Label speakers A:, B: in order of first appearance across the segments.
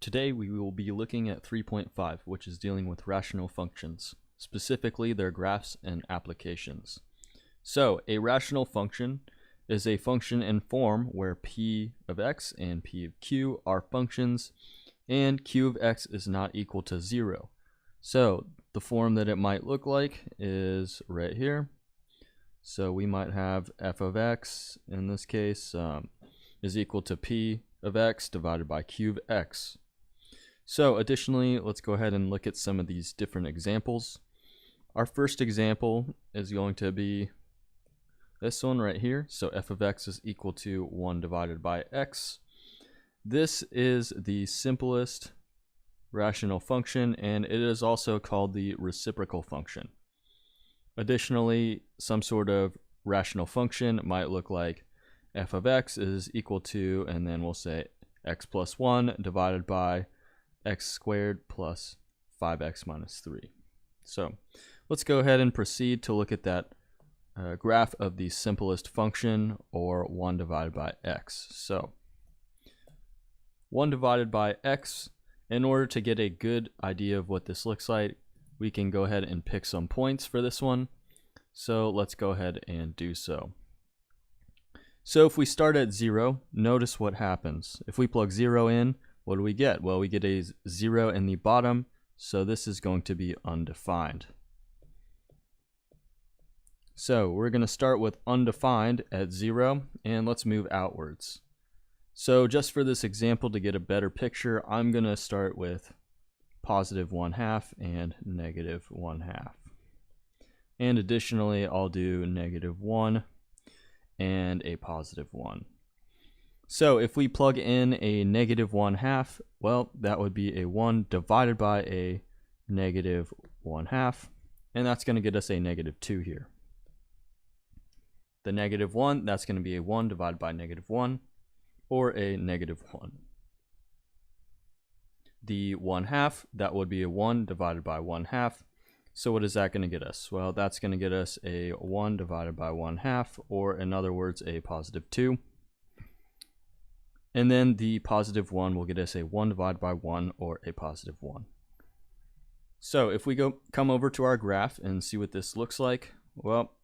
A: Today we will be looking at 3.5, which is dealing with rational functions, specifically their graphs and applications. So a rational function is a function in form where p of x and p of q are functions and q of x is not equal to 0. So the form that it might look like is right here. So we might have f of x in this case is equal to p of x divided by q of x. So additionally, let's go ahead and look at some of these different examples. Our first example is going to be this one right here. So f of x is equal to 1 divided by x. This is the simplest rational function, and it is also called the reciprocal function. Additionally, some sort of rational function might look like f of x is equal to, and then we'll say x plus 1 divided by x squared plus 5x minus 3. So let's go ahead and proceed to look at that graph of the simplest function, or 1 divided by x. So 1 divided by x, in order to get a good idea of what this looks like, we can go ahead and pick some points for this one. So let's go ahead and do so. So if we start at 0, notice what happens. If we plug 0 in, what do we get? Well, we get a 0 in the bottom, so this is going to be undefined. So we're going to start with undefined at 0, and let's move outwards. So just for this example, to get a better picture, I'm going to start with positive 1/2 and negative 1/2. And additionally, I'll do negative 1 and a positive 1. So if we plug in a negative 1/2, well, that would be a 1 divided by a negative 1/2, and that's going to get us a negative 2 here. The negative 1, that's going to be a 1 divided by negative 1, or a negative 1. The 1/2, that would be a 1 divided by 1/2. So what is that going to get us? Well, that's going to get us a 1 divided by 1/2, or in other words, a positive 2. And then the positive 1 will get us a 1 divided by 1, or a positive 1. So if we come over to our graph and see what this looks like, well,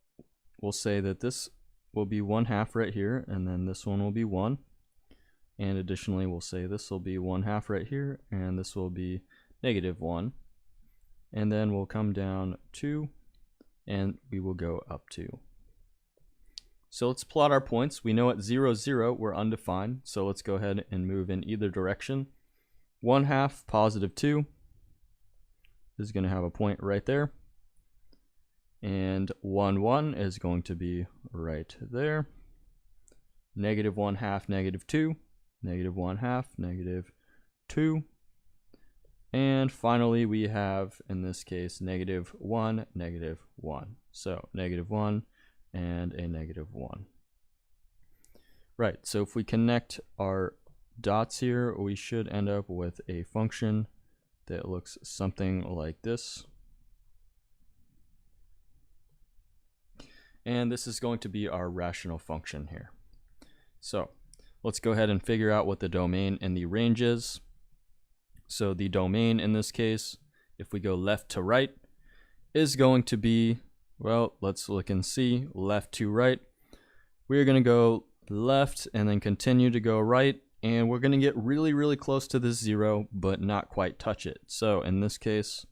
A: we'll say that this will be 1/2 right here, and then this one will be 1. And additionally, we'll say this will be 1/2 right here, and this will be negative 1. And then we'll come down 2, and we will go up 2. So let's plot our points. We know at 0, 0, we're undefined, so let's go ahead and move in either direction. 1/2 positive 2 is going to have a point right there. And 1, 1 is going to be right there. Negative 1/2, negative 2. Negative 1/2, negative 2. And finally, we have, in this case, negative 1, negative 1. So negative 1 and a negative 1. Right, so if we connect our dots here, we should end up with a function that looks something like this. And this is going to be our rational function here. So let's go ahead and figure out what the domain and the range is. So the domain in this case, if we go left to right, is going to be, well, let's look and see, left to right. We're going to go left and then continue to go right, and we're going to get really, really close to this 0, but not quite touch it. So in this case,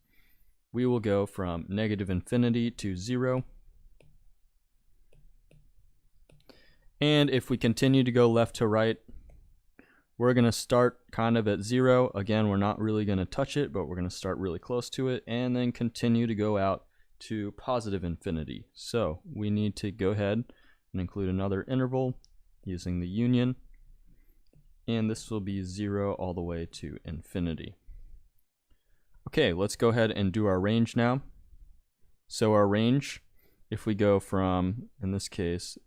A: we will go from negative infinity to 0. And if we continue to go left to right, we're going to start kind of at 0. Again, we're not really going to touch it, but we're going to start really close to it, and then continue to go out to positive infinity. So we need to go ahead and include another interval using the union, and this will be 0 all the way to infinity. Okay, let's go ahead and do our range now. So our range, if we go from, in this case,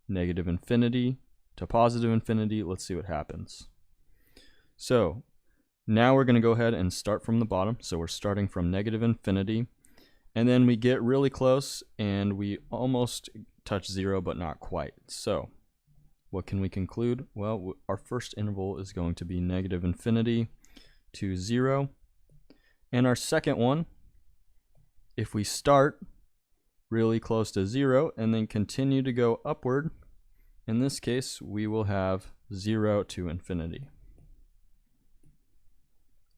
A: negative infinity to positive infinity, let's see what happens. So now we're going to go ahead and start from the bottom. So we're starting from negative infinity, and then we get really close and we almost touch 0, but not quite. So what can we conclude? Well, our first interval is going to be negative infinity to 0. And our second one, if we start really close to 0 and then continue to go upward, in this case we will have 0 to infinity.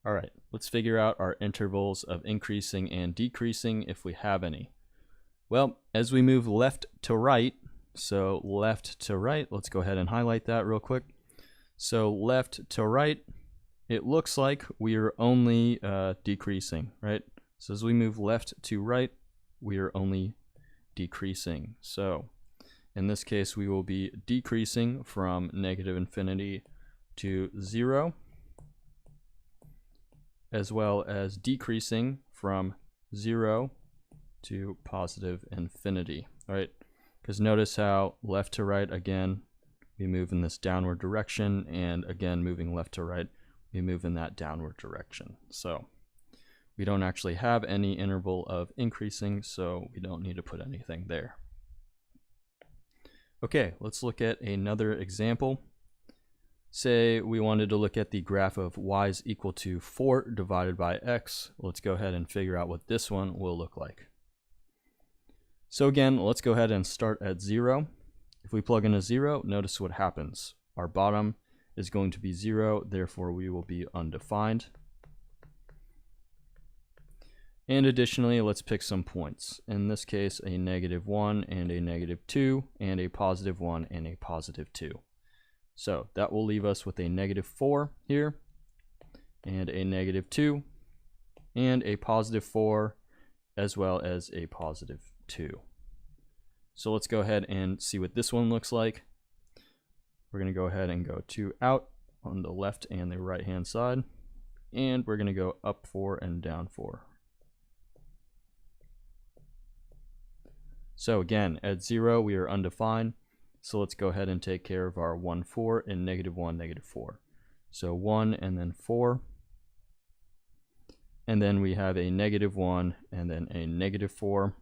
A: Alright, let's figure out our intervals of increasing and decreasing if we have any. Well, as we move left to right, so left to right, let's go ahead and highlight that real quick. So left to right, it looks like we are only decreasing, right? So as we move left to right, we are only decreasing. So in this case, we will be decreasing from negative infinity to 0, as well as decreasing from 0 to positive infinity, right? Because notice how left to right, again, we move in this downward direction, and again, moving left to right, we move in that downward direction. So we don't actually have any interval of increasing, so we don't need to put anything there. Okay, let's look at another example. Say we wanted to look at the graph of y is equal to 4 divided by x. Let's go ahead and figure out what this one will look like. So again, let's go ahead and start at 0. If we plug in a 0, notice what happens. Our bottom is going to be 0, therefore we will be undefined. And additionally, let's pick some points. In this case, a -1 and a -2, and a +1 and a +2. So that will leave us with a -4 here, and a -2, and a +4, as well as a +2. So let's go ahead and see what this one looks like. We're going to go ahead and go 2 out on the left and the right hand side, and we're going to go up 4 and down 4. So again, at 0 we are undefined, so let's go ahead and take care of our 1, 4 and -1, -4. So 1 and then 4, and then we have a -1 and then a -4.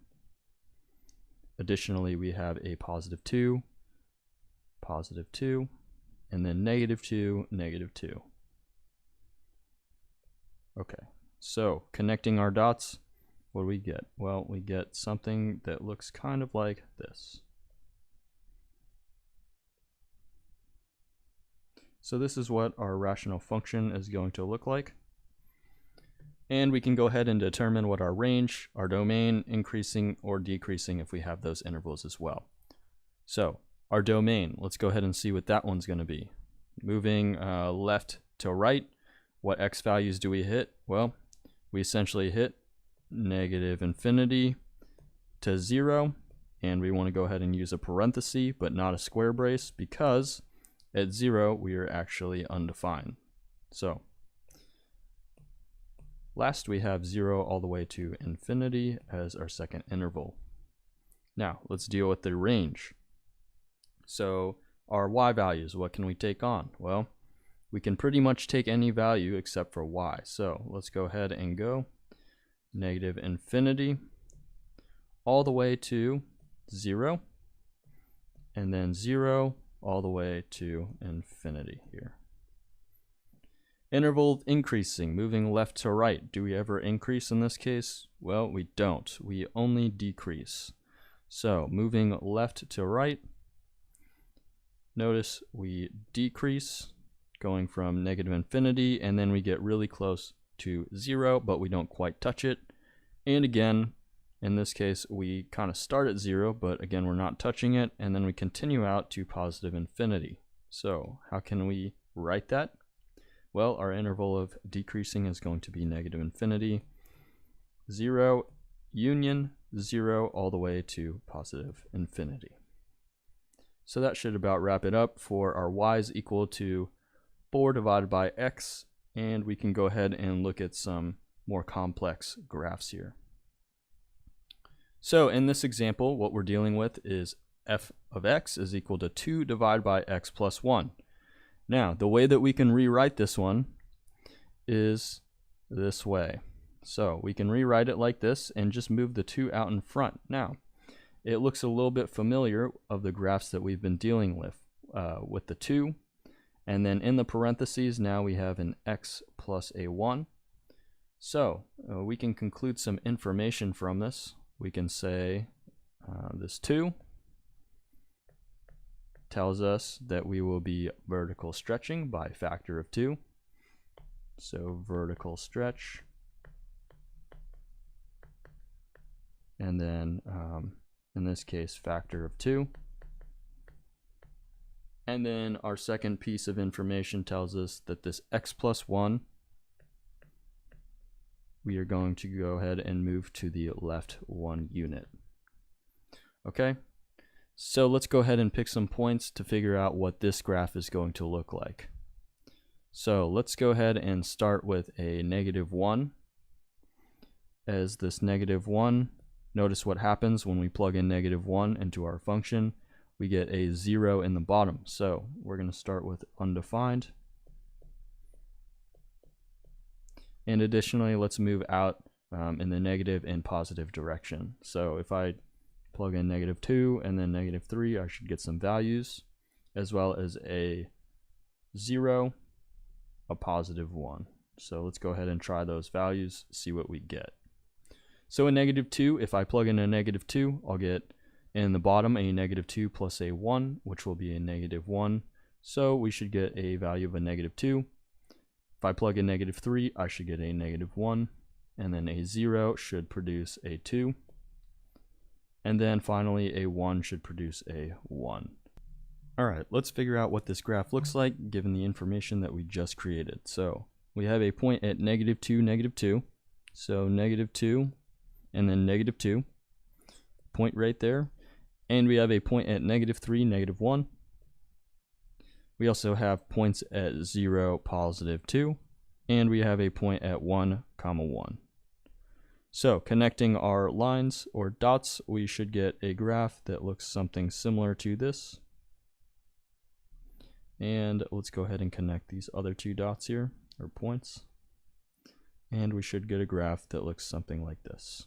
A: Additionally, we have a +2, +2, and then -2, -2. Okay, so connecting our dots, what do we get? Well, we get something that looks kind of like this. So this is what our rational function is going to look like. And we can go ahead and determine what our range, our domain, increasing or decreasing if we have those intervals as well. So our domain, let's go ahead and see what that one's going to be. Moving left to right, what x values do we hit? Well, we essentially hit negative infinity to 0, and we want to go ahead and use a parenthesis but not a square brace, because at 0 we are actually undefined. So last we have 0 all the way to infinity as our second interval. Now let's deal with the range. So our y values, what can we take on? Well, we can pretty much take any value except for y. So let's go ahead and go negative infinity all the way to 0, and then 0 all the way to infinity here. Interval increasing, moving left to right. Do we ever increase in this case? Well, we don't. We only decrease. So moving left to right, notice we decrease, going from negative infinity, and then we get really close to 0, but we don't quite touch it. And again, in this case, we kind of start at 0, but again, we're not touching it, and then we continue out to positive infinity. So how can we write that? Well, our interval of decreasing is going to be negative infinity, 0, union 0 all the way to positive infinity. So that should about wrap it up for our y is equal to 4 divided by x, and we can go ahead and look at some more complex graphs here. So in this example, what we're dealing with is f of x is equal to 2 divided by x plus 1. Now, the way that we can rewrite this one is this way. So we can rewrite it like this and just move the 2 out in front. Now, it looks a little bit familiar of the graphs that we've been dealing with the 2. And then in the parentheses, now we have an x plus a 1. So we can conclude some information from this. We can say this 2 tells us that we will be vertical stretching by a factor of 2. So vertical stretch. And then in this case, factor of 2. And then our second piece of information tells us that this x plus 1, we are going to go ahead and move to the left 1 unit. Okay, so let's go ahead and pick some points to figure out what this graph is going to look like. So let's go ahead and start with a -1. As this -1, notice what happens when we plug in -1 into our function. We get a 0 in the bottom. So we're going to start with undefined. And additionally, let's move out in the negative and positive direction. So if I plug in -2 and then -3, I should get some values, as well as a 0, a +1. So let's go ahead and try those values, see what we get. So in -2, if I plug in a -2, I'll get in the bottom a -2 plus a 1, which will be a -1. So we should get a value of a -2. If I plug in -3, I should get a -1, and then a 0 should produce a 2. And then finally a 1 should produce a 1. Alright, let's figure out what this graph looks like given the information that we just created. So we have a point at -2, -2. So -2 and then -2. Point right there. And we have a point at -3, -1. We also have points at 0, +2. And we have a point at 1, 1. So connecting our lines or dots, we should get a graph that looks something similar to this. And let's go ahead and connect these other 2 dots here, or points. And we should get a graph that looks something like this.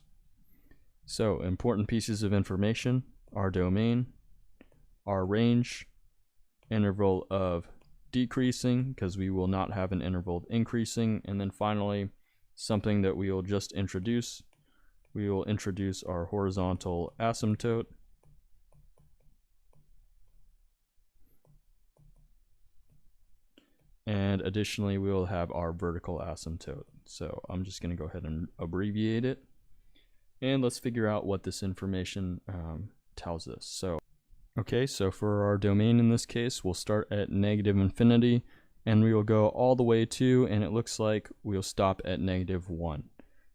A: So important pieces of information: our domain, our range, interval of decreasing, because we will not have an interval of increasing, and then finally something that we will just introduce. We will introduce our horizontal asymptote. And additionally, we will have our vertical asymptote. So I'm just going to go ahead and abbreviate it. And let's figure out what this information tells us. So, okay, so for our domain in this case, we'll start at -infinity, and we will go all the way to, and it looks like we'll stop at -1.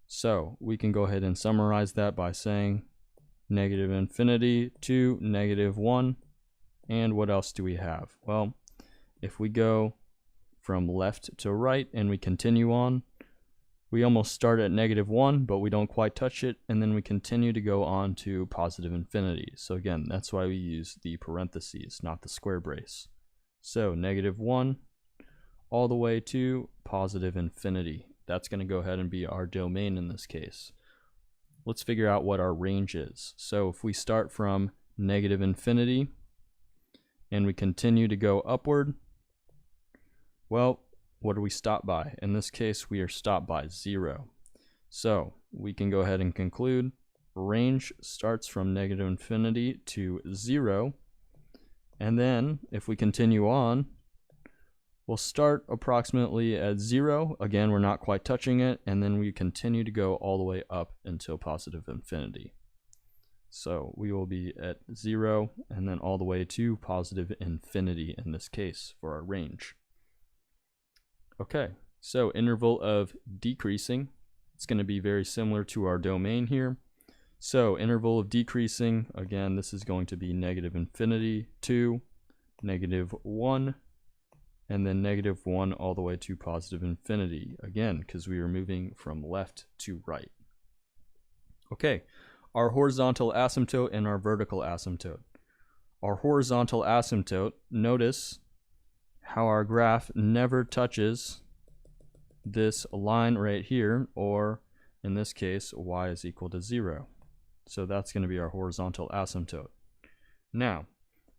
A: So we can go ahead and summarize that by saying -infinity to -1. And what else do we have? Well, if we go from left to right and we continue on, we almost start at -1, but we don't quite touch it, and then we continue to go on to +infinity. So again, that's why we use the parentheses, not the square brace. So -1 all the way to +infinity. That's going to go ahead and be our domain in this case. Let's figure out what our range is. So if we start from -infinity and we continue to go upward, well, what do we stop by? In this case, we are stopped by 0. So we can go ahead and conclude range starts from -infinity to 0. And then if we continue on, we'll start approximately at 0. Again, we're not quite touching it. And then we continue to go all the way up until +infinity. So we will be at 0 and then all the way to +infinity in this case for our range. Okay, so interval of decreasing, it's going to be very similar to our domain here. So interval of decreasing, again, this is going to be -infinity to -1, and then -1 all the way to +infinity, again, because we are moving from left to right. Okay, our horizontal asymptote and our vertical asymptote. Our horizontal asymptote, notice how our graph never touches this line right here, or in this case, y is equal to 0. So that's going to be our horizontal asymptote. Now,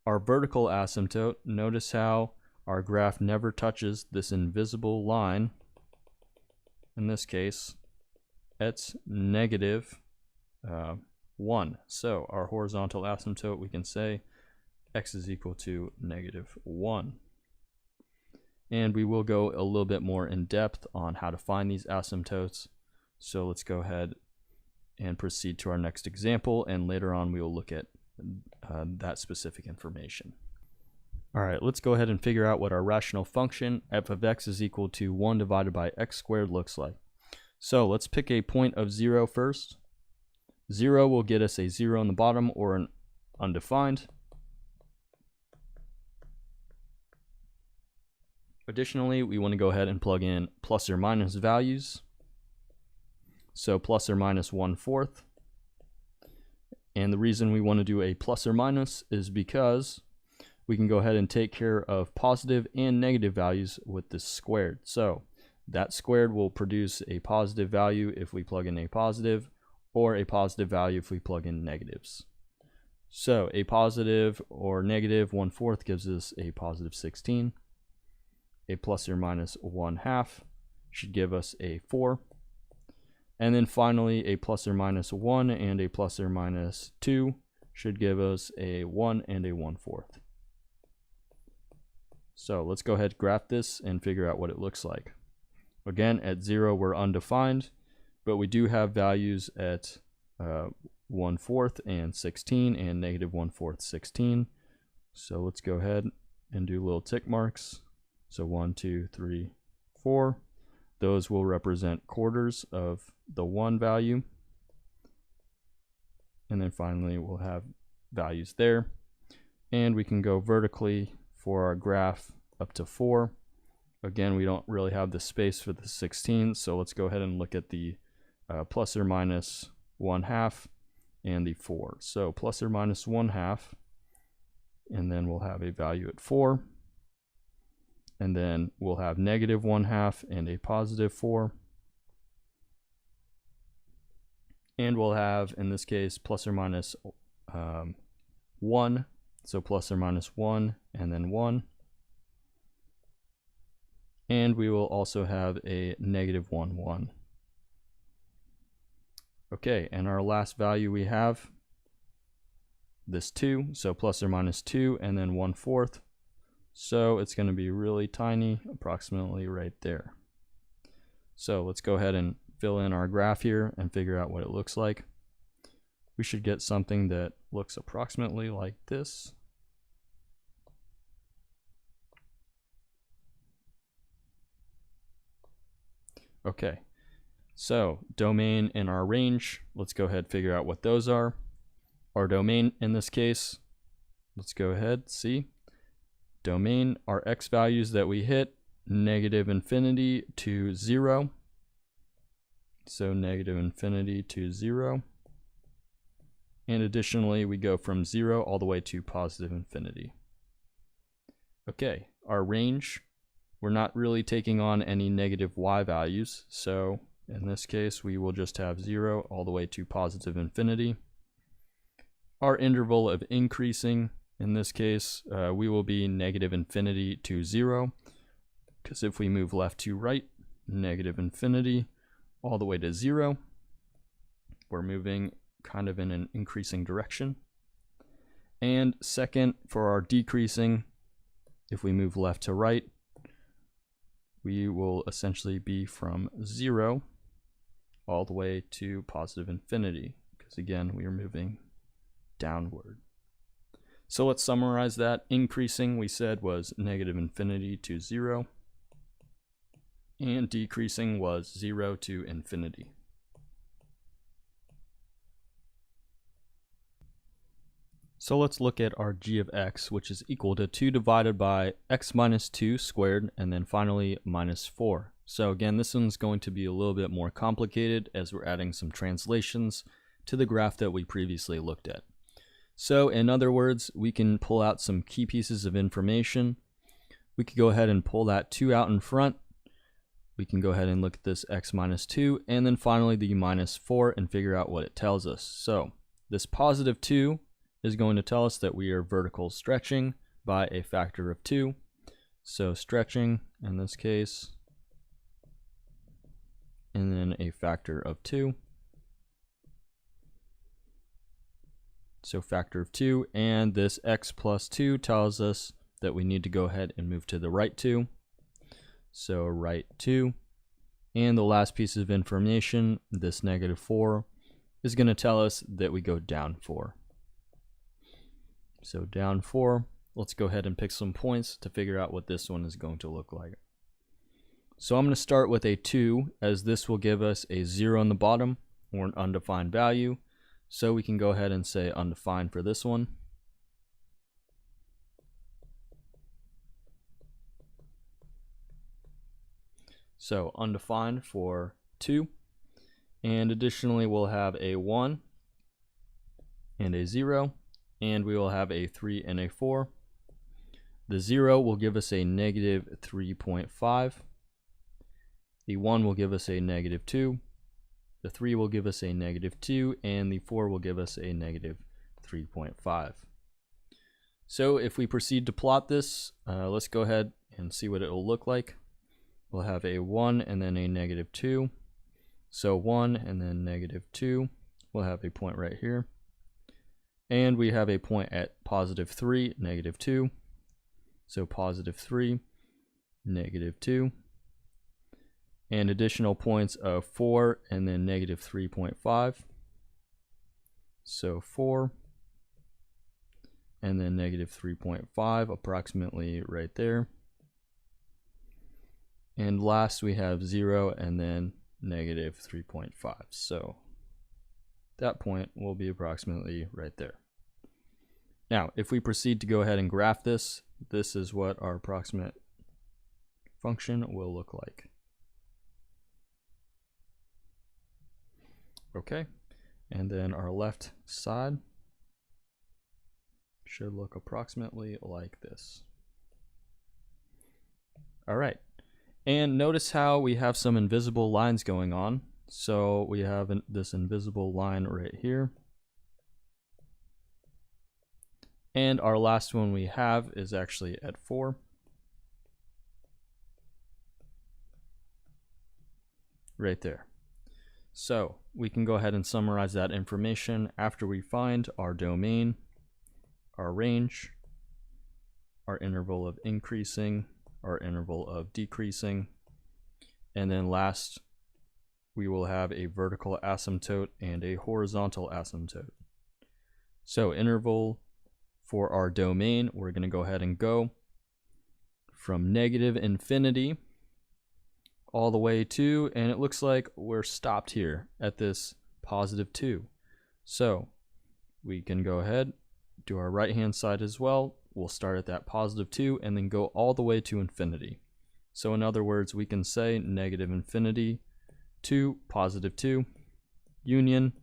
A: our vertical asymptote, notice how our graph never touches this invisible line. In this case, it's negative 1. So our horizontal asymptote, we can say x is equal to negative 1. And we will go a little bit more in depth on how to find these asymptotes. So let's go ahead and proceed to our next example, and later on we will look at that specific information. Alright, let's go ahead and figure out what our rational function f of x is equal to 1 divided by x squared looks like. So let's pick a point of 0 first. 0 will get us a 0 on the bottom or an undefined. Additionally, we want to go ahead and plug in plus or minus values. So plus or minus 1/4. And the reason we want to do a plus or minus is because we can go ahead and take care of positive and negative values with this squared. So that squared will produce a positive value if we plug in a positive, or a positive value if we plug in negatives. So a positive or negative 1/4 gives us a positive 16. A plus or minus 1/2 should give us a 4. And then finally, a plus or minus 1 and a plus or minus 2 should give us a 1 and a 1/4. So let's go ahead and graph this and figure out what it looks like. Again, at 0 we're undefined, but we do have values at 1/4 and 16 and negative 1/4, 16. So let's go ahead and do little tick marks. So 1, 2, 3, 4. Those will represent quarters of the 1 value. And then finally we'll have values there. And we can go vertically for our graph up to 4. Again, we don't really have the space for the 16, so let's go ahead and look at the plus or minus 1/2 and the 4. So plus or minus 1/2, and then we'll have a value at 4. And then we'll have negative 1/2 and a positive 4. And we'll have, in this case, plus or minus 1. So plus or minus 1 and then 1. And we will also have a negative 1, 1. Okay, and our last value we have this 2. So plus or minus 2 and then 1/4. So it's going to be really tiny, approximately right there. So let's go ahead and fill in our graph here and figure out what it looks like. We should get something that looks approximately like this. Okay, so domain and our range, let's go ahead and figure out what those are. Our domain in this case, let's go ahead, see. Domain, our x values that we hit, negative infinity to 0. So negative infinity to 0. And additionally, we go from 0 all the way to positive infinity. Okay, our range, we're not really taking on any negative y values. So in this case, we will just have 0 all the way to positive infinity. Our interval of increasing, in this case, we will be negative infinity to 0, because if we move left to right, negative infinity all the way to 0, we're moving kind of in an increasing direction. And second, for our decreasing, if we move left to right, we will essentially be from 0 all the way to positive infinity, because again, we are moving downward. So let's summarize that. Increasing, we said, was negative infinity to 0, and decreasing was 0 to infinity. So let's look at our g of x, which is equal to 2 divided by x minus 2 squared, and then finally minus 4. So again, this one's going to be a little bit more complicated as we're adding some translations to the graph that we previously looked at. So in other words, we can pull out some key pieces of information. We could go ahead and pull that 2 out in front. We can go ahead and look at this x minus 2, and then finally the minus 4, and figure out what it tells us. So this positive 2 is going to tell us that we are vertical stretching by a factor of 2. So stretching in this case, and then a factor of 2. So factor of 2, and this x plus 2 tells us that we need to go ahead and move to the right 2. So right 2. And the last piece of information, this -4, is going to tell us that we go down 4. So down 4. Let's go ahead and pick some points to figure out what this one is going to look like. So I'm going to start with a 2, as this will give us a 0 on the bottom, or an undefined value. So we can go ahead and say undefined for this one. So undefined for 2. And additionally, we'll have a 1 and a 0. And we will have a 3 and a 4. The 0 will give us a -3.5. The 1 will give us a -2. The 3 will give us a -2. And the 4 will give us a -3.5. So if we proceed to plot this, let's go ahead and see what it will look like. We'll have a 1 and then a -2. So 1 and then -2. We'll have a point right here. And we have a point at +3, -2. So +3, -2. And additional points of 4 and then -3.5. So 4 and then -3.5, approximately right there. And last we have 0 and then -3.5. So that point will be approximately right there. Now, if we proceed to go ahead and graph this, this is what our approximate function will look like. Okay, and then our left side should look approximately like this. All right, and notice how we have some invisible lines going on. So we have this invisible line right here. And our last one we have is actually at 4. Right there. So we can go ahead and summarize that information after we find our domain, our range, our interval of increasing, our interval of decreasing, and then last we will have a vertical asymptote and a horizontal asymptote. So interval for our domain, we're going to go ahead and go from -infinity all the way to, and it looks like we're stopped here at this +2. So we can go ahead, do our right hand side as well. We'll start at that +2 and then go all the way to infinity. So in other words, we can say -infinity to +2, union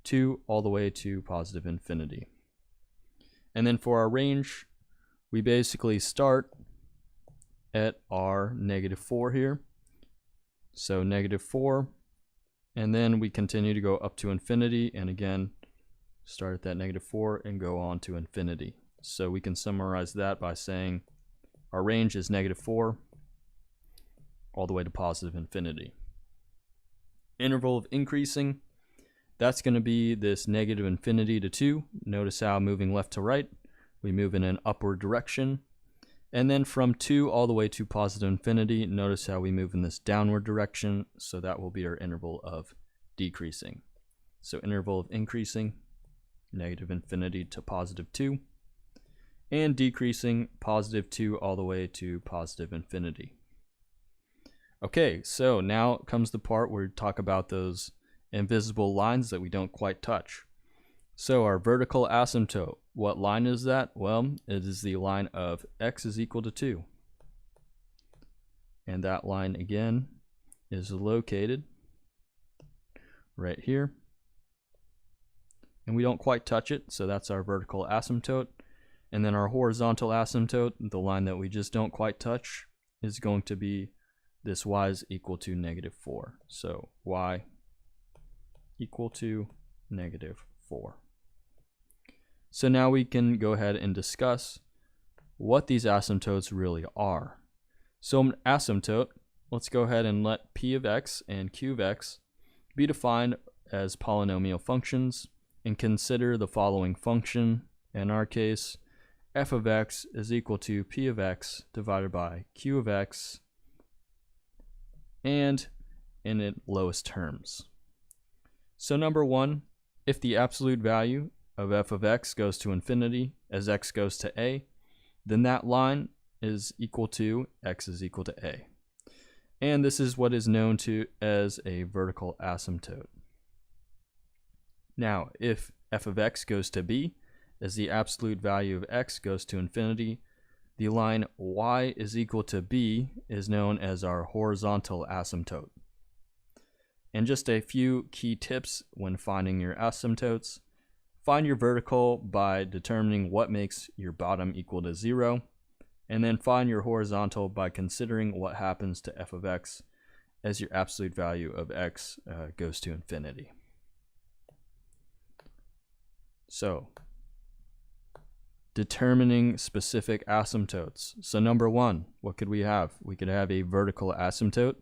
A: 2 all the way to +infinity. And then for our range, we basically start at our -4 here. So -4, and then we continue to go up to infinity, and again, start at that -4 and go on to infinity. So we can summarize that by saying our range is -4 all the way to +infinity. Interval of increasing, that's going to be this -infinity to 2. Notice how moving left to right, we move in an upward direction. And then from 2 all the way to +infinity, notice how we move in this downward direction. So that will be our interval of decreasing. So interval of increasing, -infinity to +2. And decreasing, +2 all the way to +infinity. Okay, so now comes the part where we talk about those invisible lines that we don't quite touch. So our vertical asymptote, what line is that? Well, it is the line of x is equal to 2. And that line again is located right here. And we don't quite touch it, so that's our vertical asymptote. And then our horizontal asymptote, the line that we just don't quite touch, is going to be this y is equal to -4. So y equal to -4. So now we can go ahead and discuss what these asymptotes really are. So an asymptote, let's go ahead and let p of x and q of x be defined as polynomial functions and consider the following function. In our case, f of x is equal to p of x divided by q of x, and in its lowest terms. So number one, if the absolute value of f of x goes to infinity as x goes to a, then that line is equal to x is equal to a. And this is what is known to as a vertical asymptote. Now, if f of x goes to b as the absolute value of x goes to infinity, the line y is equal to b is known as our horizontal asymptote. And just a few key tips when finding your asymptotes. Find your vertical by determining what makes your bottom equal to 0, and then find your horizontal by considering what happens to f of x as your absolute value of x goes to infinity. So, determining specific asymptotes. So number one, what could we have? We could have a vertical asymptote.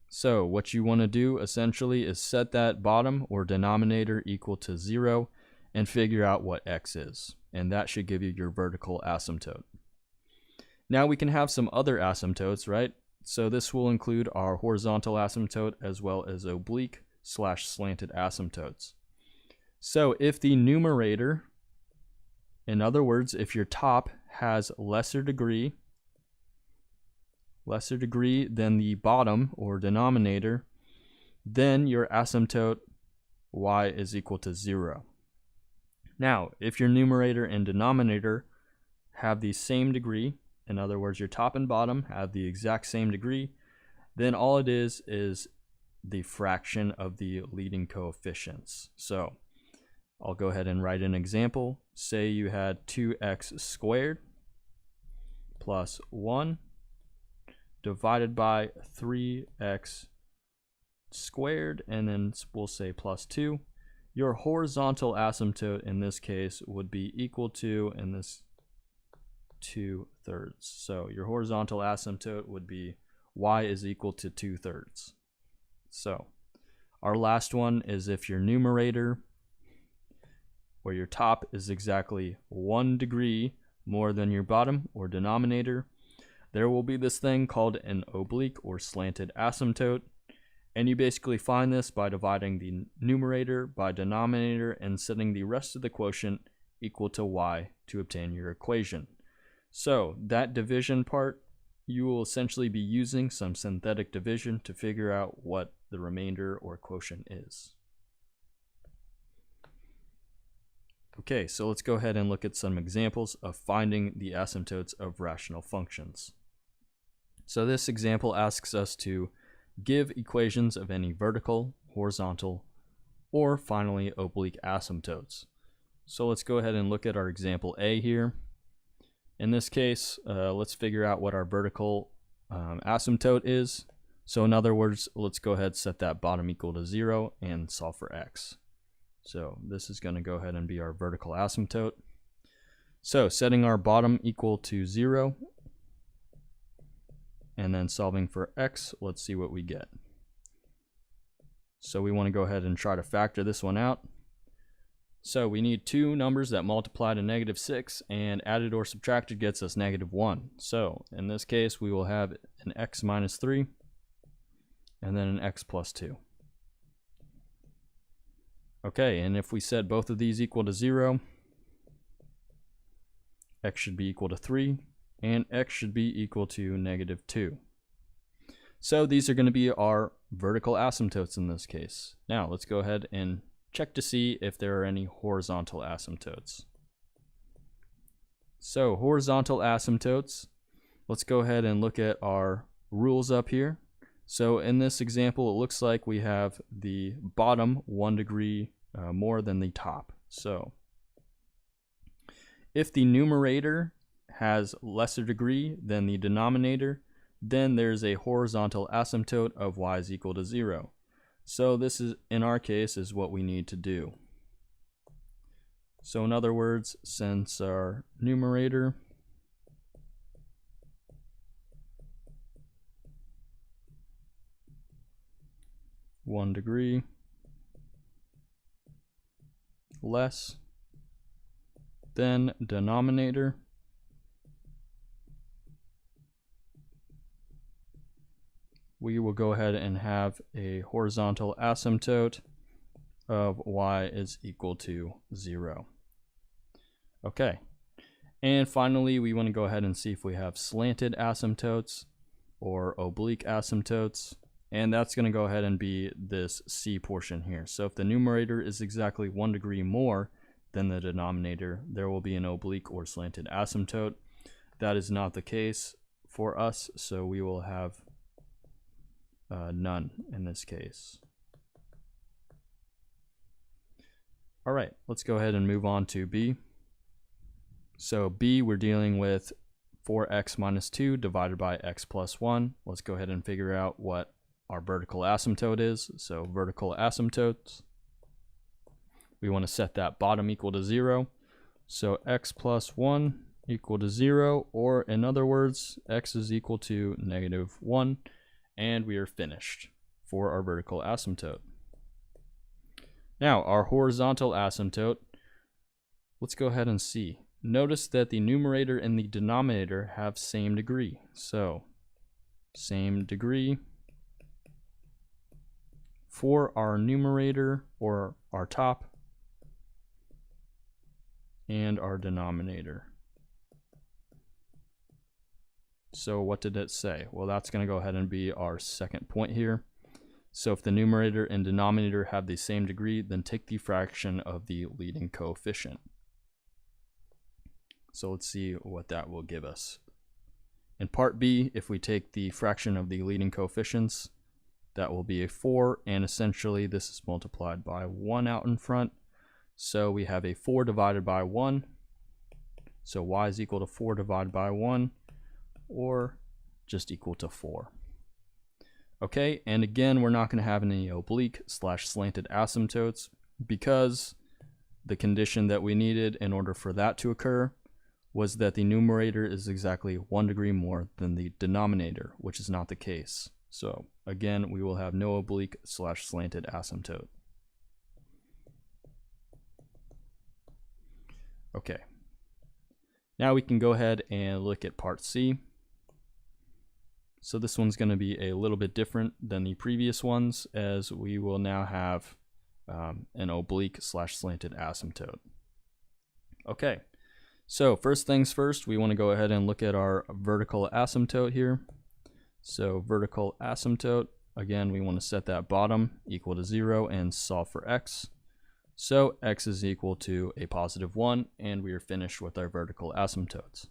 A: So what you want to do essentially is set that bottom or denominator equal to 0 and figure out what x is. And that should give you your vertical asymptote. Now we can have some other asymptotes, right? So this will include our horizontal asymptote as well as oblique/slanted asymptotes. So if the numerator, in other words, if your top has lesser degree than the bottom or denominator, then your asymptote y is equal to 0. Now, if your numerator and denominator have the same degree, in other words, your top and bottom have the exact same degree, then all it is the fraction of the leading coefficients. So I'll go ahead and write an example. Say you had 2x squared plus 1 divided by 3x squared, and then we'll say plus 2. Your horizontal asymptote in this case would be equal to, in this, 2/3. So your horizontal asymptote would be y is equal to 2/3. So our last one is if your numerator or your top is exactly 1 degree more than your bottom or denominator, there will be this thing called an oblique or slanted asymptote, and you basically find this by dividing the numerator by denominator and setting the rest of the quotient equal to y to obtain your equation. So that division part, you will essentially be using some synthetic division to figure out what the remainder or quotient is. Okay, so let's go ahead and look at some examples of finding the asymptotes of rational functions. So this example asks us to give equations of any vertical, horizontal, or finally oblique asymptotes. So let's go ahead and look at our example A here. In this case, let's figure out what our vertical asymptote is. So in other words, let's go ahead and set that bottom equal to 0 and solve for x. So this is going to go ahead and be our vertical asymptote. So setting our bottom equal to 0 and then solving for x, let's see what we get. So we want to go ahead and try to factor this one out. So we need two numbers that multiply to -6, and added or subtracted gets us -1. So in this case, we will have an x minus 3 and then an x plus 2. Okay, and if we set both of these equal to 0, x should be equal to 3, and x should be equal to -2. So these are going to be our vertical asymptotes in this case. Now let's go ahead and check to see if there are any horizontal asymptotes. So horizontal asymptotes, let's go ahead and look at our rules up here. So in this example, it looks like we have the bottom 1 degree more than the top. So if the numerator has lesser degree than the denominator, then there's a horizontal asymptote of y is equal to 0. So this is, in our case, is what we need to do. So in other words, since our numerator 1 degree less than denominator we will go ahead and have a horizontal asymptote of y is equal to 0. Okay, and finally we want to go ahead and see if we have slanted asymptotes or oblique asymptotes, and that's going to go ahead and be this C portion here. So if the numerator is exactly 1 degree more than the denominator, there will be an oblique or slanted asymptote. That is not the case for us, so we will have none in this case. All right, let's go ahead and move on to B. So B, we're dealing with 4x minus 2 divided by x plus 1. Let's go ahead and figure out what our vertical asymptote is. So vertical asymptotes, we want to set that bottom equal to 0. So x plus 1 equal to 0, or in other words, x is equal to negative 1, and we are finished for our vertical asymptote. Now, our horizontal asymptote, let's go ahead and see. Notice that the numerator and the denominator have same degree. So, same degree for our numerator, or our top, and our denominator. So what did it say? Well, that's going to go ahead and be our second point here. So if the numerator and denominator have the same degree, then take the fraction of the leading coefficient. So let's see what that will give us. In part B, if we take the fraction of the leading coefficients, that will be a 4, and essentially this is multiplied by 1 out in front. So we have a 4 divided by 1. So y is equal to 4 divided by 1, or just equal to 4. Okay, and again, we're not going to have any oblique slash slanted asymptotes because the condition that we needed in order for that to occur was that the numerator is exactly 1 degree more than the denominator, which is not the case. So again, we will have no oblique slash slanted asymptote. Okay, now we can go ahead and look at part C. So this one's going to be a little bit different than the previous ones, as we will now have an oblique slash slanted asymptote. Okay, so first things first, we want to go ahead and look at our vertical asymptote here. So vertical asymptote, again, we want to set that bottom equal to 0 and solve for x. So x is equal to a positive 1, and we are finished with our vertical asymptotes.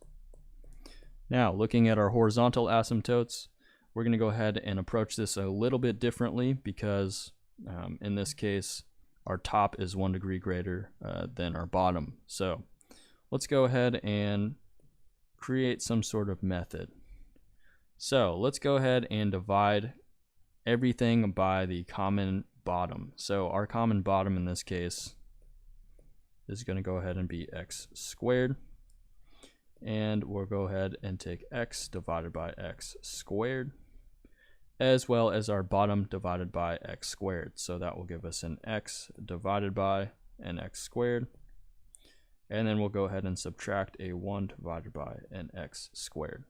A: Now, looking at our horizontal asymptotes, we're going to go ahead and approach this a little bit differently because in this case, our top is 1 degree greater than our bottom. So let's go ahead and create some sort of method. So let's go ahead and divide everything by the common bottom. So our common bottom in this case is going to go ahead and be x squared. And we'll go ahead and take x divided by x squared, as well as our bottom divided by x squared. So that will give us an x divided by an x squared. And then we'll go ahead and subtract a 1 divided by an x squared.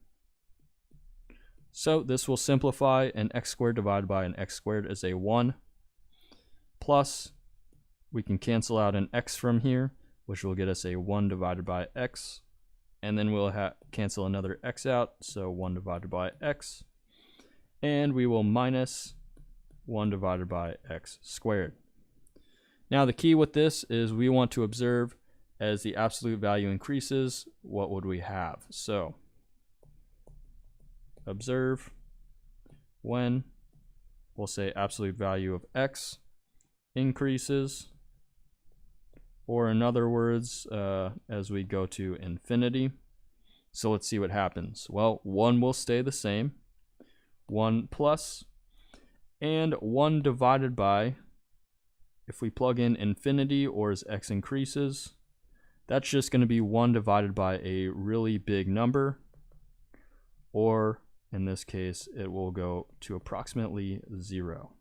A: So this will simplify. An x squared divided by an x squared is a 1. Plus, we can cancel out an x from here, which will get us a 1 divided by x. And then we'll cancel another x out, so 1 divided by x. And we will minus 1 divided by x squared. Now the key with this is we want to observe as the absolute value increases, what would we have? So observe when, we'll say absolute value of x increases, or in other words, as we go to infinity. So let's see what happens. Well, 1 will stay the same, 1 plus, and 1 divided by, if we plug in infinity or as x increases, that's just going to be 1 divided by a really big number, or in this case, it will go to approximately 0.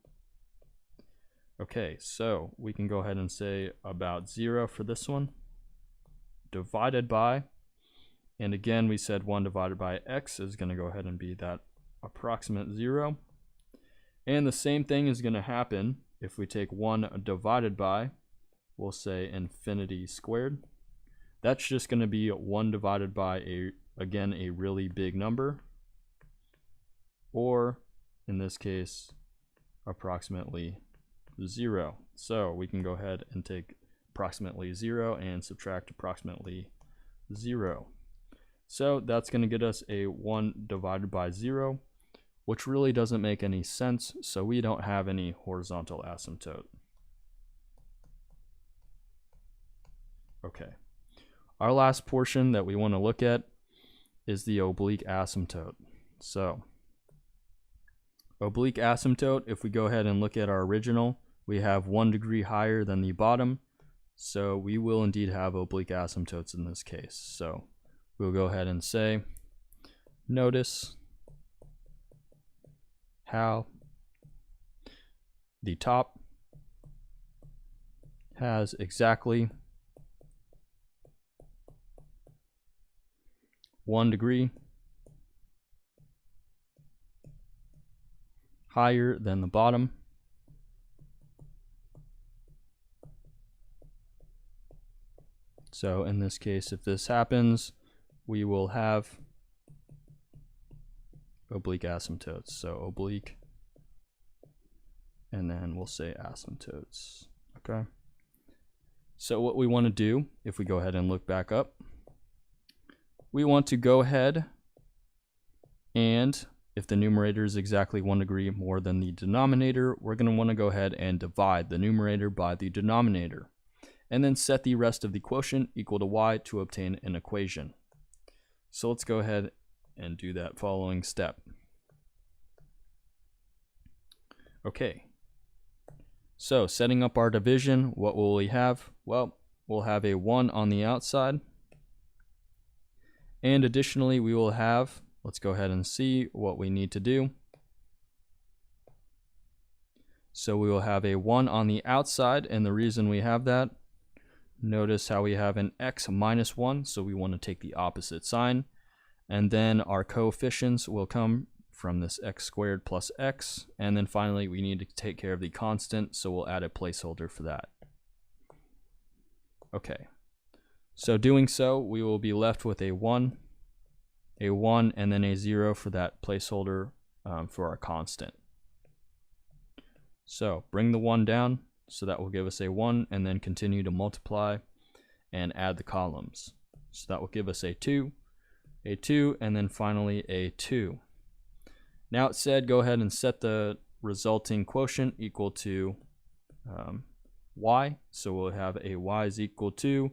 A: Okay, so we can go ahead and say about 0 for this one, divided by, and again we said 1 divided by x is going to go ahead and be that approximate 0. And the same thing is going to happen if we take 1 divided by, we'll say infinity squared. That's just going to be 1 divided by, again, a really big number, or in this case, approximately 0. So we can go ahead and take approximately 0 and subtract approximately 0. So that's going to get us a 1 divided by 0, which really doesn't make any sense, so we don't have any horizontal asymptote. Okay. Our last portion that we want to look at is the oblique asymptote. So, oblique asymptote, if we go ahead and look at our original, we have 1 degree higher than the bottom, so we will indeed have oblique asymptotes in this case. So, we'll go ahead and say, notice how the top has exactly 1 degree higher than the bottom. So in this case, if this happens, we will have oblique asymptotes. So oblique, and then we'll say asymptotes. Okay. So what we want to do, if we go ahead and look back up, we want to go ahead and, if the numerator is exactly 1 degree more than the denominator, we're going to want to go ahead and divide the numerator by the denominator, and then set the rest of the quotient equal to y to obtain an equation. So let's go ahead and do that following step. Okay, so setting up our division, what will we have? Well, we'll have a 1 on the outside, and additionally we will have, let's go ahead and see what we need to do. So we will have a 1 on the outside, and the reason we have that, notice how we have an x minus 1, so we want to take the opposite sign, and then our coefficients will come from this x squared plus x, and then finally we need to take care of the constant, so we'll add a placeholder for that. Okay, so doing so, we will be left with a 1, and then a 0 for that placeholder for our constant. So bring the 1 down, so that will give us a 1, and then continue to multiply and add the columns. So that will give us a 2, and then finally a 2. Now it said go ahead and set the resulting quotient equal to y. So we'll have a y is equal to,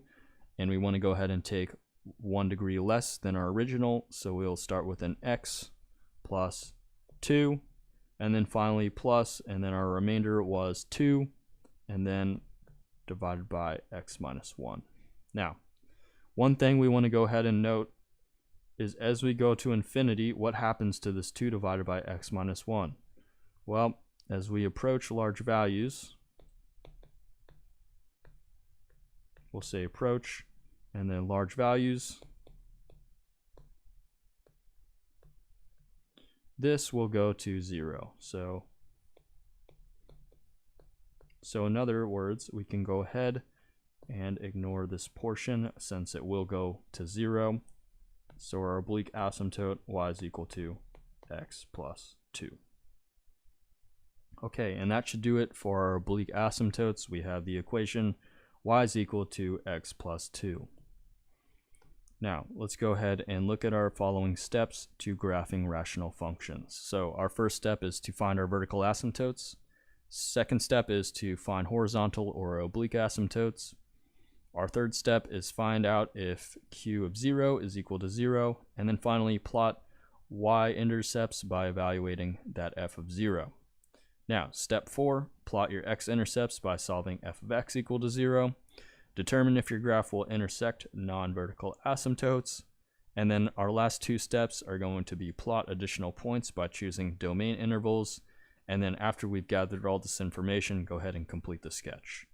A: and we want to go ahead and take 1 degree less than our original, so we'll start with an x plus 2, and then finally plus, and then our remainder was 2, and then divided by x minus 1. Now, one thing we want to go ahead and note is as we go to infinity, what happens to this 2 divided by x minus 1? Well, as we approach large values, we'll say approach, and then large values, this will go to 0. So in other words, we can go ahead and ignore this portion since it will go to 0. So our oblique asymptote y is equal to x plus 2. Okay, and that should do it for our oblique asymptotes. We have the equation y is equal to x plus 2. Now, let's go ahead and look at our following steps to graphing rational functions. So our first step is to find our vertical asymptotes. Second step is to find horizontal or oblique asymptotes. Our third step is find out if q of 0 is equal to 0, and then finally plot y-intercepts by evaluating that f of 0. Now, step 4, plot your x-intercepts by solving f of x equal to 0. Determine if your graph will intersect non-vertical asymptotes. And then our last 2 steps are going to be plot additional points by choosing domain intervals, And then after we've gathered all this information, go ahead and complete the sketch.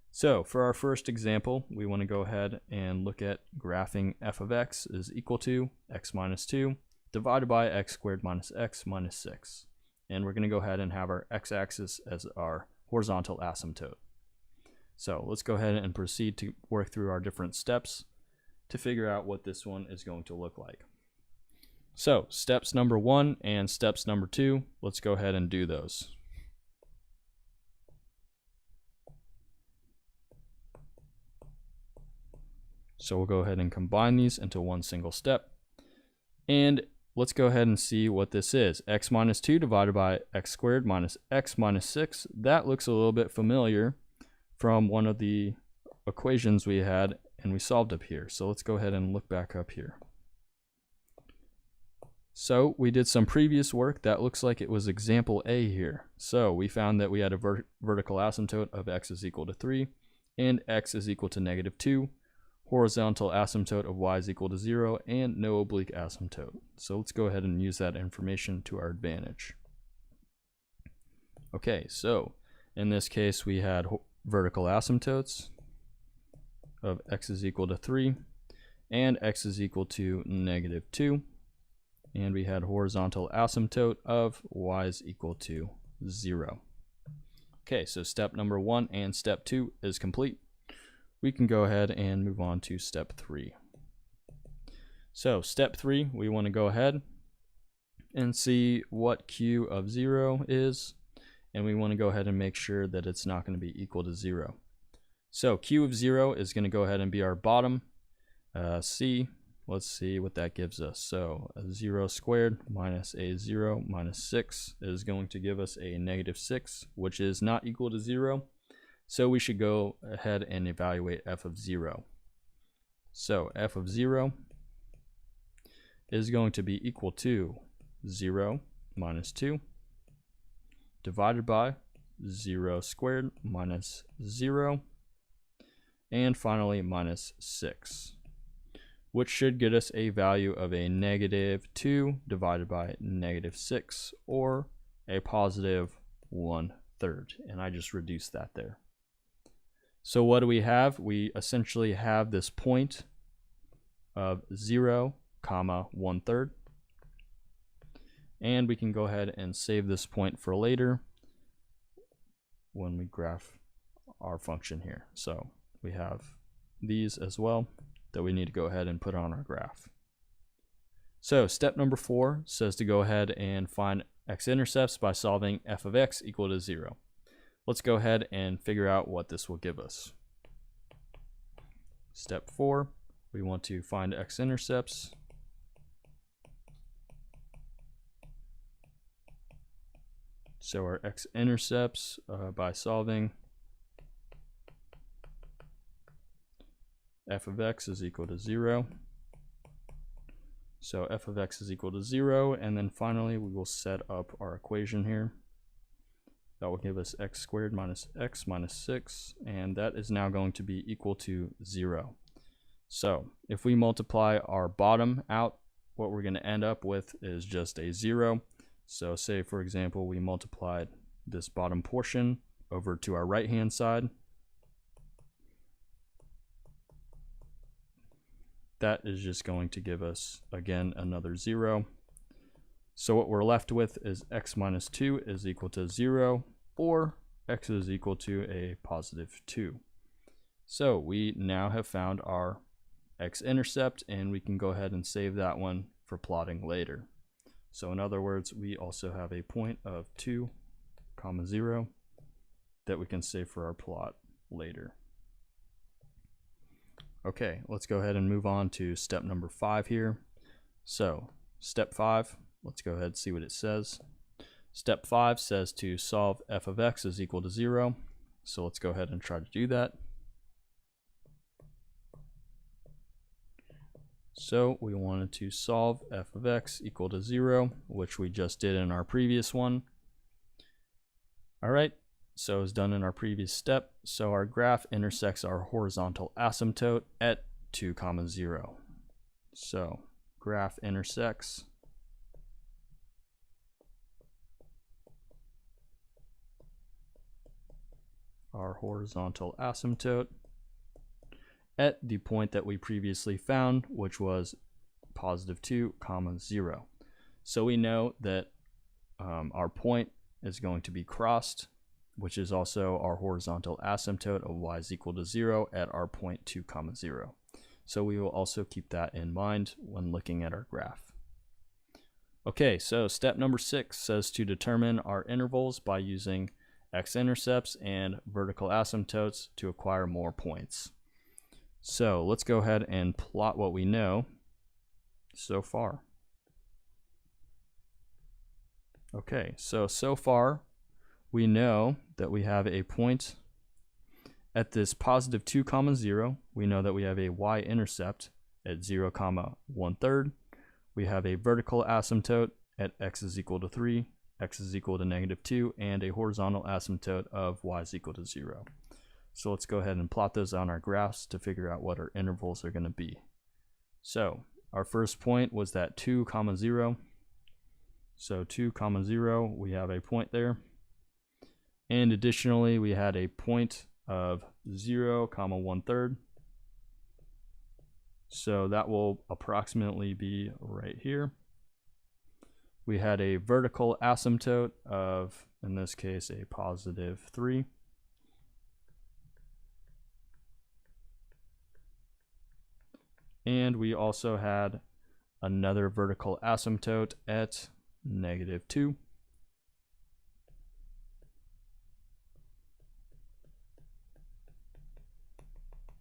A: So for our first example, we want to go ahead and look at graphing f of x is equal to x minus 2 divided by x squared minus x minus 6. And we're going to go ahead and have our x-axis as our horizontal asymptote. So let's go ahead and proceed to work through our different steps to figure out what this one is going to look like. So steps number 1 and steps number 2, let's go ahead and do those. So we'll go ahead and combine these into one single step. And let's go ahead and see what this is. X minus 2 divided by x squared minus x minus 6. That looks a little bit familiar from one of the equations we had and we solved up here. So let's go ahead and look back up here. So we did some previous work. That looks like it was example A here. So we found that we had a vertical asymptote of x is equal to 3 and x is equal to negative 2. Horizontal asymptote of y is equal to 0, and no oblique asymptote. So let's go ahead and use that information to our advantage. Okay, so in this case we had vertical asymptotes of x is equal to 3 and x is equal to negative 2. And we had horizontal asymptote of y is equal to 0. Okay, so step number 1 and step 2 is complete. We can go ahead and move on to step 3. So step 3, we want to go ahead and see what q of 0 is, and we want to go ahead and make sure that it's not going to be equal to 0. So q of 0 is going to go ahead and be our bottom c. Let's see what that gives us. So a 0 squared minus a 0 minus 6 is going to give us a negative 6, which is not equal to 0. So we should go ahead and evaluate f of 0. So f of 0 is going to be equal to 0 minus 2 divided by 0 squared minus 0 and finally minus 6, which should get us a value of a negative 2 divided by negative 6, or a positive 1/3. And I just reduced that there. So what do we have? We essentially have this point of 0, 1/3. And we can go ahead and save this point for later when we graph our function here. So we have these as well that we need to go ahead and put on our graph. So step number 4 says to go ahead and find x-intercepts by solving f of x equal to 0. Let's go ahead and figure out what this will give us. Step 4, we want to find x-intercepts. So our x-intercepts by solving f of x is equal to 0. So f of x is equal to 0, and then finally we will set up our equation here. That will give us x squared minus x minus 6, and that is now going to be equal to 0. So if we multiply our bottom out, what we're going to end up with is just a 0. So say, for example, we multiplied this bottom portion over to our right hand side. That is just going to give us, again, another 0. So what we're left with is x minus 2 is equal to 0, or x is equal to a positive 2. So we now have found our x-intercept, and we can go ahead and save that one for plotting later. So in other words, we also have a point of 2, 0 that we can save for our plot later. Okay, let's go ahead and move on to step number 5 here. So step 5, let's go ahead and see what it says. Step 5 says to solve f of x is equal to 0. So let's go ahead and try to do that. So we wanted to solve f of x equal to 0, which we just did in our previous one. All right, so it's done in our previous step. So our graph intersects our horizontal asymptote at 2, 0. So graph intersects our horizontal asymptote at the point that we previously found, which was positive 2, 0. So we know that our point is going to be crossed, which is also our horizontal asymptote of y is equal to 0 at our point 2, 0. So we will also keep that in mind when looking at our graph. Okay, so step number 6 says to determine our intervals by using x-intercepts and vertical asymptotes to acquire more points. So let's go ahead and plot what we know so far. Okay, so far we know that we have a point at this positive 2, 0. We know that we have a y-intercept at 0, 1/3. We have a vertical asymptote at x is equal to 3, x is equal to -2, and a horizontal asymptote of y is equal to 0. So let's go ahead and plot those on our graphs to figure out what our intervals are going to be. So our first point was that 2, 0. So 2, 0, we have a point there. And additionally, we had a point of 0, 1/3. So that will approximately be right here. We had a vertical asymptote of, in this case, a positive 3. And we also had another vertical asymptote at -2.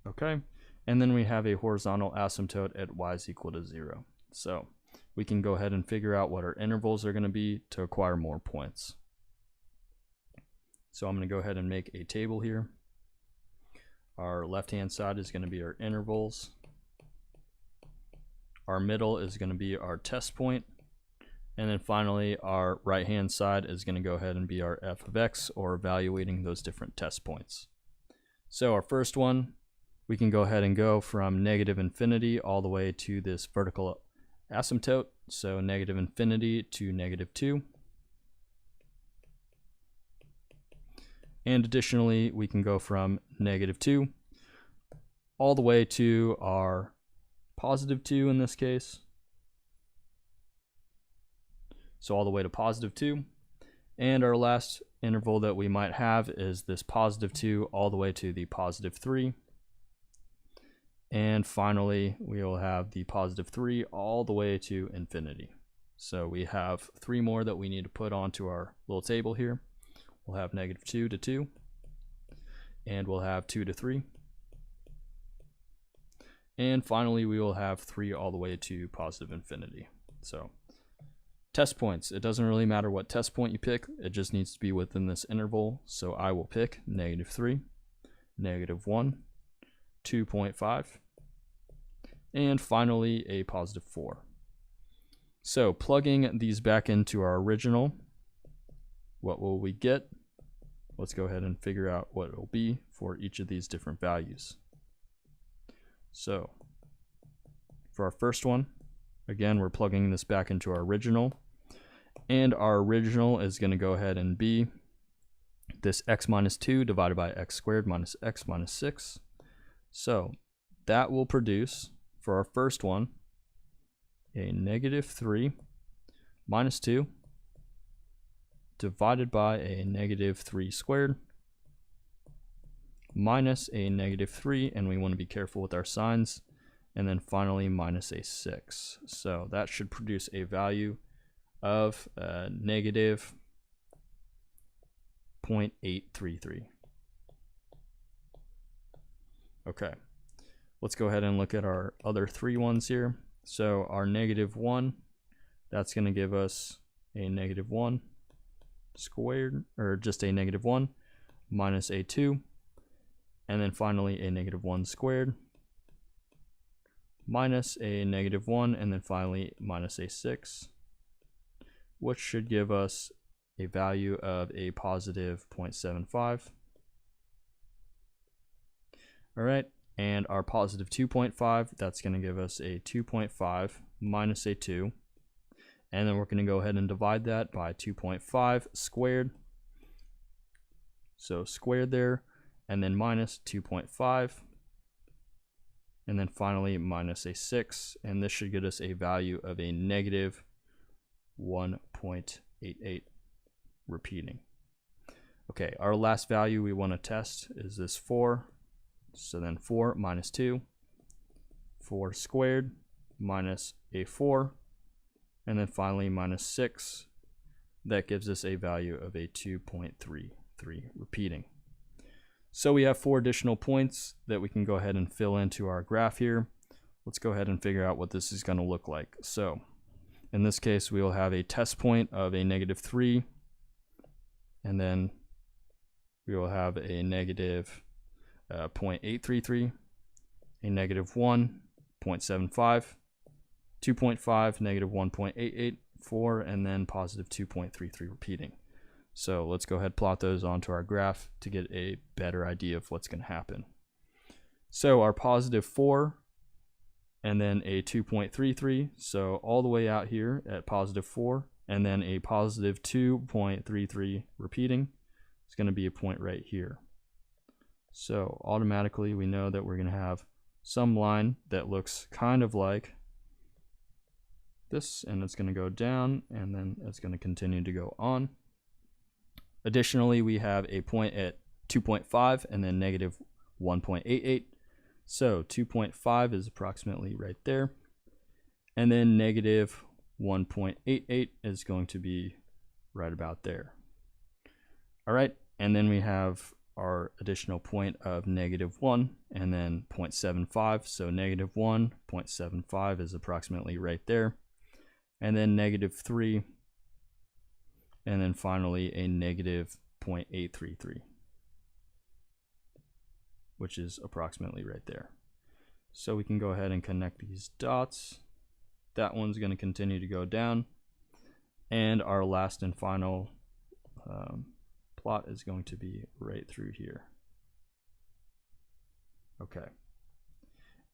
A: Okay, and then we have a horizontal asymptote at y is equal to 0. So we can go ahead and figure out what our intervals are going to be to acquire more points. So I'm going to go ahead and make a table here. Our left-hand side is going to be our intervals. Our middle is going to be our test point. And then finally, our right-hand side is going to go ahead and be our f of x, or evaluating those different test points. So our first one, we can go ahead and go from -infinity all the way to this vertical asymptote. So -infinity to -2. And additionally, we can go from -2 all the way to our positive 2 in this case. So all the way to positive 2. And our last interval that we might have is this positive 2 all the way to the positive 3. And finally, we will have the positive 3 all the way to infinity. So we have 3 more that we need to put onto our little table here. We'll have -2 to 2. And we'll have 2 to 3. And finally, we will have 3 all the way to positive infinity. So test points, it doesn't really matter what test point you pick, it just needs to be within this interval. So I will pick -3, -1, 2.5, and finally a positive 4. So plugging these back into our original, what will we get? Let's go ahead and figure out what it will be for each of these different values. So for our first one, again, we're plugging this back into our original, and our original is going to go ahead and be this x minus 2 divided by x squared minus x minus 6. So that will produce, for our first one, a -3 minus 2 divided by a -3 squared minus a -3, and we want to be careful with our signs, and then finally minus a 6. So that should produce a value of -0.833. Okay, let's go ahead and look at our other 3 ones here. So our -1, that's going to give us a -1 squared, or just a -1 minus a 2, and then finally a -1 squared minus a -1, and then finally minus a 6, which should give us a value of a positive 0.75. All right, and our positive 2.5, that's going to give us a 2.5 minus a 2, and then we're going to go ahead and divide that by 2.5 squared. So squared there, and then minus 2.5, and then finally minus a 6, and this should get us a value of a negative 1.88 repeating. Okay, our last value we want to test is this 4. So then 4 minus 2, 4 squared minus a 4, and then finally minus 6. That gives us a value of a 2.33 repeating. So we have 4 additional points that we can go ahead and fill into our graph here. Let's go ahead and figure out what this is going to look like. So in this case, we will have a test point of a negative 3, and then we will have a negative 0.833, a negative 1, 0.75, 2.5, negative 1.884, and then positive 2.33 repeating. So let's go ahead and plot those onto our graph to get a better idea of what's going to happen. So our positive 4 and then a 2.33, so all the way out here at positive 4, and then a positive 2.33 repeating. It's going to be a point right here. So automatically we know that we're going to have some line that looks kind of like this, and it's going to go down, and then it's going to continue to go on. Additionally, we have a point at 2.5 and then negative 1.88. So 2.5 is approximately right there, and then negative 1.88 is going to be right about there. All right, and then we have our additional point of negative 1 and then 0.75. So negative 1, 0.75 is approximately right there, and then negative 3, and then finally a negative 0.833, which is approximately right there. So we can go ahead and connect these dots. That one's going to continue to go down, and our last and final plot is going to be right through here. Okay.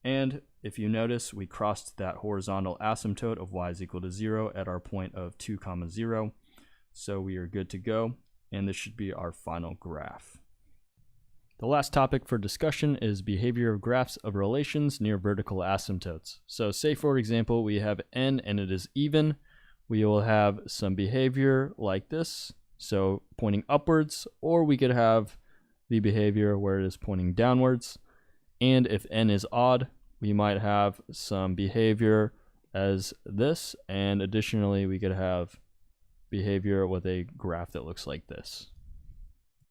A: And if you notice, we crossed that horizontal asymptote of y is equal to 0 at our point of 2, 0. So we are good to go, and this should be our final graph. The last topic for discussion is behavior of graphs of relations near vertical asymptotes. So say for example we have n and it is even, we will have some behavior like this, so pointing upwards, or we could have the behavior where it is pointing downwards. And if n is odd, we might have some behavior as this, and additionally we could have behavior with a graph that looks like this.